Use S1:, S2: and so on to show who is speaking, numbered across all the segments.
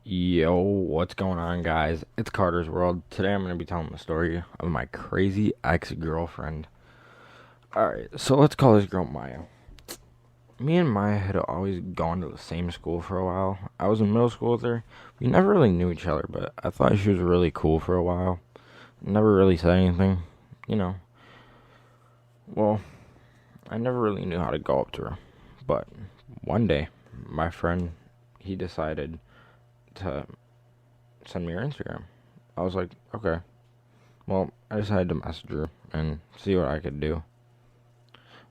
S1: Yo, what's going on, guys? It's Carter's World. Today I'm going to be telling the story of my crazy ex-girlfriend. Alright, so let's call this girl Maya. Me and Maya had always gone to the same school for a while. I was in middle school with her. We never really knew each other, but I thought she was really cool for a while. Never really said anything, you know. Well, I never really knew how to go up to her. But one day, my friend, he decided to send me her Instagram. I was like, okay. Well, I decided to message her and see what I could do.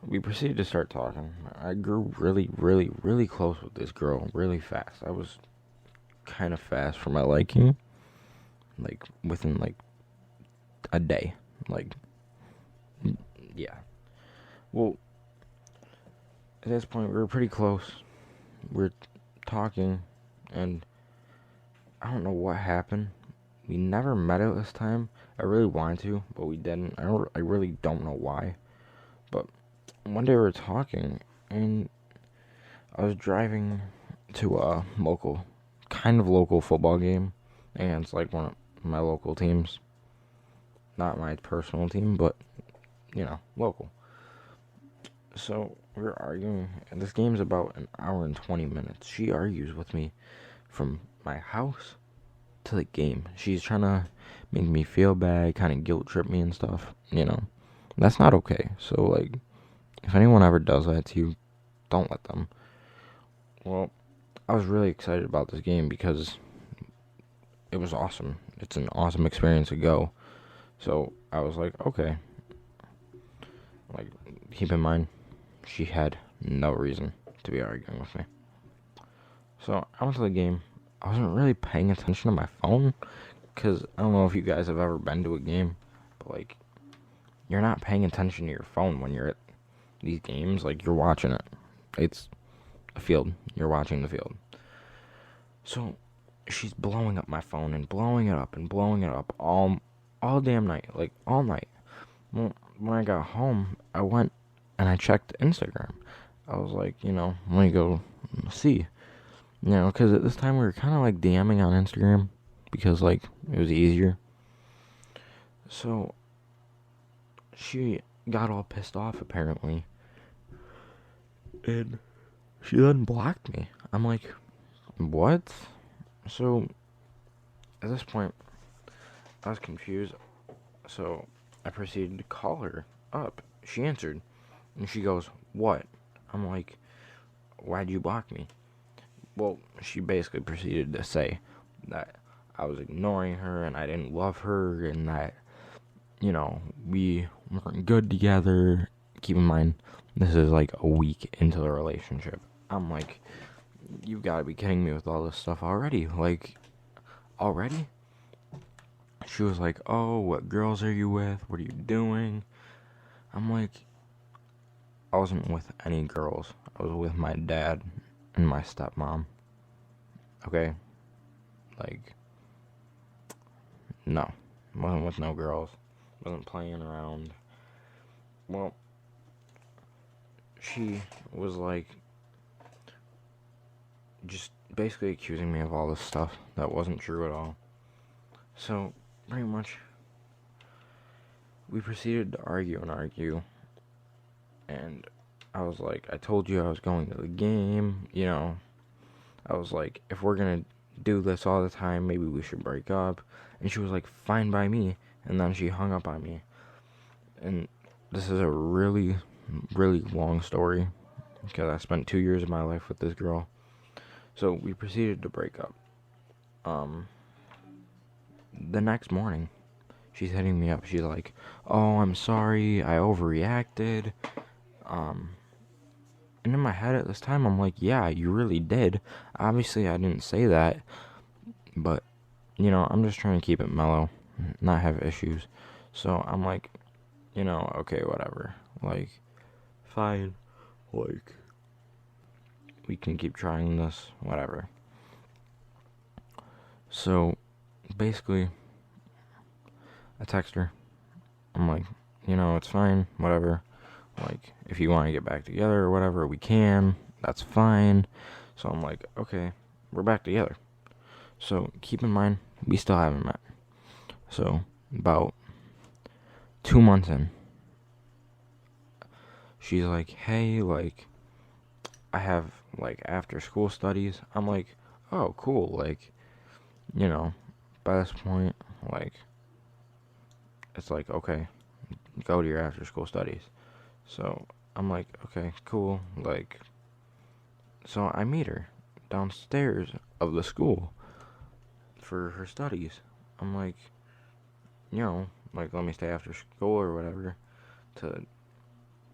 S1: We proceeded to start talking. I grew really, really, really close with this girl really fast. I was kind of fast for my liking. Like, within, a day. Like, yeah. Well, at this point, we were pretty close. We were talking, and I don't know what happened. We never met at this time. I really wanted to, but we didn't. I really don't know why. But one day we were talking, and I was driving to a kind of local football game against like one of my local teams. Not my personal team, but, local. So we were arguing, and this game's about an hour and 20 minutes. She argues with me from my house to the game. She's trying to make me feel bad, kind of guilt trip me and stuff. That's not okay. So, like, if anyone ever does that to you, don't let them. Well, I was really excited about this game because it was awesome. It's an awesome experience to go. So I was like, okay. Like, keep in mind, she had no reason to be arguing with me. So I went to the game. I wasn't really paying attention to my phone because I don't know if you guys have ever been to a game, but like, you're not paying attention to your phone when you're at these games. Like, you're watching it. It's a field. You're watching the field. So she's blowing up my phone and blowing it up and blowing it up all damn night, like all night. Well, when I got home, I went and I checked Instagram. I was like, let me go see, because at this time we were kind of like DMing on Instagram because like it was easier. So she got all pissed off apparently, and she then blocked me. I'm like, what? So at this point, I was confused. So I proceeded to call her up. She answered, and she goes, "What?" I'm like, "Why'd you block me?" Well, she basically proceeded to say that I was ignoring her and I didn't love her and that, we weren't good together. Keep in mind, this is like a week into the relationship. I'm like, you've got to be kidding me with all this stuff already. Like, already? She was like, "Oh, what girls are you with? What are you doing?" I'm like, I wasn't with any girls. I was with my dad and my stepmom. Okay? Like, no. Wasn't with no girls. Wasn't playing around. Well, she was like, just basically accusing me of all this stuff that wasn't true at all. So, pretty much, we proceeded to argue and argue. And I was like, I told you I was going to the game, I was like, if we're gonna do this all the time, maybe we should break up. And she was like, fine by me. And then she hung up on me. And this is a really, really long story because I spent 2 years of my life with this girl. So we proceeded to break up. The next morning, she's hitting me up. She's like, "Oh, I'm sorry, I overreacted." And in my head at this time, I'm like, yeah, you really did. Obviously, I didn't say that, but, I'm just trying to keep it mellow, not have issues. So I'm like, okay, whatever. Like, fine. Like, we can keep trying this, whatever. So, basically, I text her. I'm like, it's fine, whatever. Like, if you want to get back together or whatever, we can. That's fine. So I'm like, okay, we're back together. So keep in mind, we still haven't met. So about 2 months in, she's like, hey, like, I have like after school studies. I'm like, oh, cool. Like, you know, by this point, like, it's like, okay, go to your after school studies. So I'm like, okay, cool. Like, so I meet her downstairs of the school for her studies. I'm like, like, let me stay after school or whatever to,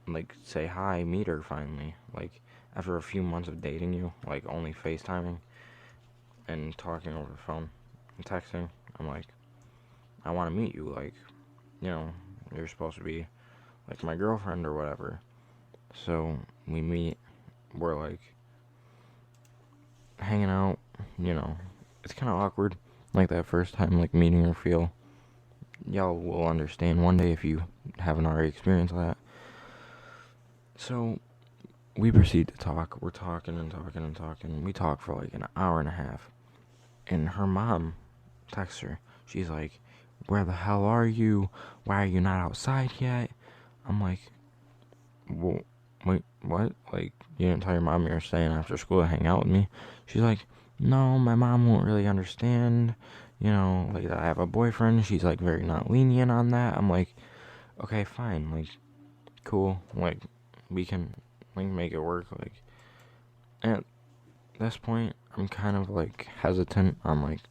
S1: like, say hi, meet her finally. Like, after a few months of dating you, like, only FaceTiming and talking over the phone and texting, I'm like, I want to meet you. Like, you know, you're supposed to be, like, my girlfriend or whatever. So, we meet, we're, like, hanging out, you know. It's kind of awkward, like, that first time, like, meeting her feel. Y'all will understand one day if you haven't already experienced that. So, we proceed to talk. We're talking and talking and talking. We talk for like an hour and a half. And her mom texts her. She's like, where the hell are you? Why are you not outside yet? I'm like, well, wait, what? Like, you didn't tell your mom you were staying after school to hang out with me? She's like, no, my mom won't really understand. You know, like, I have a boyfriend. She's like very not lenient on that. I'm like, okay, fine. Like, cool. Like, we can, like, make it work. Like, at this point, I'm kind of like hesitant. I'm like,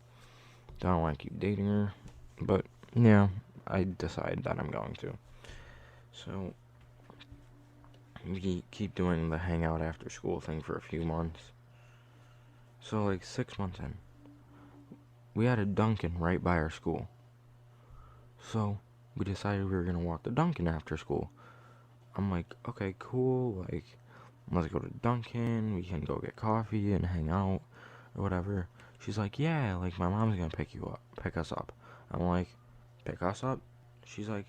S1: don't want to keep dating her. But yeah, I decide that I'm going to. So we keep doing the hangout after school thing for a few months. So like 6 months in, we had a Dunkin right by our school. So we decided we were gonna walk to Dunkin after school. I'm like, okay, cool. Like, let's go to Dunkin. We can go get coffee and hang out or whatever. She's like, yeah, like my mom's gonna pick us up. I'm like, pick us up? She's like,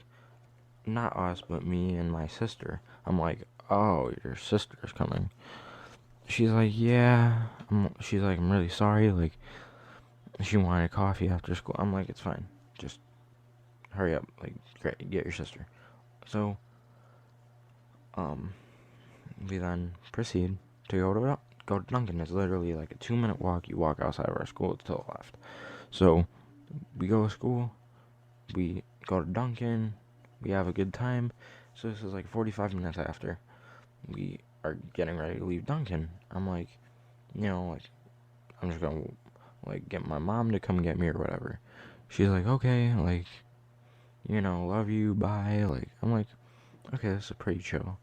S1: not us, but me and my sister. I'm like, oh, your sister's coming. She's like, yeah. She's like, I'm really sorry. Like, she wanted coffee after school. I'm like, it's fine. Just hurry up. Like, great, get your sister. So, um, we then proceed to go to Dunkin. It's literally like a 2-minute walk. You walk outside of our school to the left. So, we go to school. We go to Dunkin. We have a good time. So this is like 45 minutes after we are getting ready to leave Dunkin. I'm like, like, I'm just gonna, like, get my mom to come get me or whatever. She's like, okay, like, love you, bye. Like, I'm like, okay, this is pretty chill.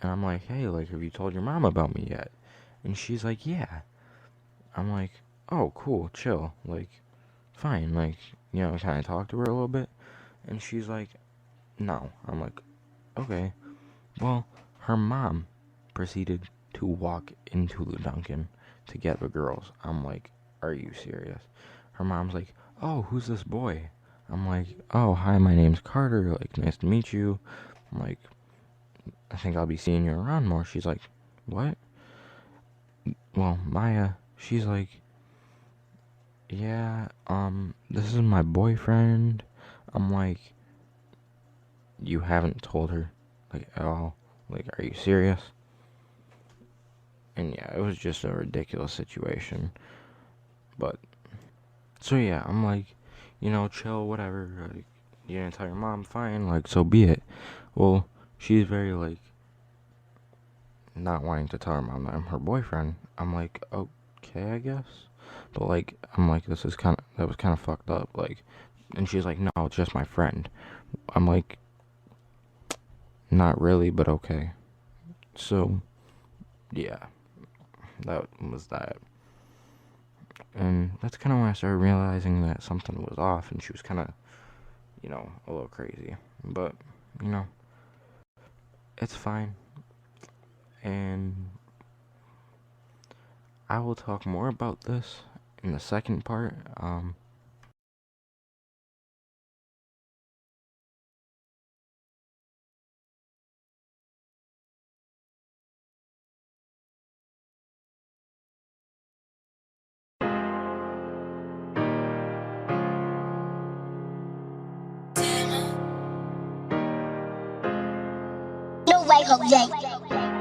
S1: And I'm like, hey, like, have you told your mom about me yet? And she's like, yeah. I'm like, oh, cool, chill. Like, fine. Like, kind of talk to her a little bit. And she's like, no. I'm like, okay. Well, her mom proceeded to walk into the Dunkin' to get the girls. I'm like, are you serious? Her mom's like, oh, who's this boy? I'm like, oh, hi, my name's Carter. Like, nice to meet you. I'm like, I think I'll be seeing you around more. She's like, what? Well, Maya, she's like, yeah, this is my boyfriend. I'm like, you haven't told her, like, at all? Like, are you serious? And yeah, it was just a ridiculous situation. But, so yeah, I'm like, chill, whatever. Like, you didn't tell your mom, fine, like, so be it. Well, she's very, like, not wanting to tell her mom that I'm her boyfriend. I'm like, okay, I guess. But, like, I'm like, that was kind of fucked up. Like, and she's like, no, it's just my friend. I'm like, not really, but okay. So, yeah, that was that. And that's kind of when I started realizing that something was off, and she was kind of, a little crazy. But, you know, it's fine. And I will talk more about this in the second part.
S2: way, Jose.